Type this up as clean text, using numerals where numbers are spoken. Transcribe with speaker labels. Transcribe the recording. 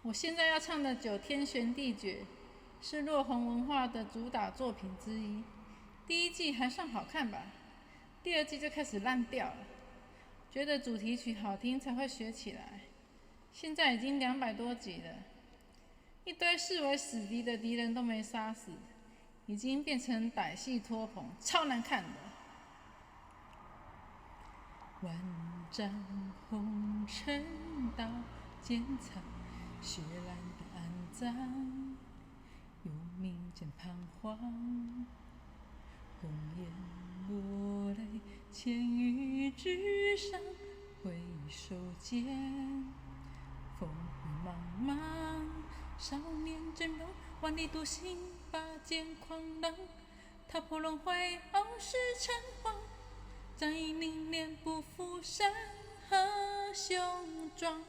Speaker 1: 我现在要唱的《九天玄地诀》是落红文化的主打作品之一。第一季还算好看吧，第二季就开始烂掉了。觉得主题曲好听才会学起来。现在已经200多集了，一堆视为死敌的敌人都没杀死，已经变成歹戏拖棚，超难看的。万丈红尘刀剑藏，血染的暗葬，有民间彷徨。红颜落泪，千余之上，回首间，风雨茫茫。少年峥嵘，万里独行，拔剑狂浪，踏破轮回，傲视尘寰。战意凝练，不负山河雄壮。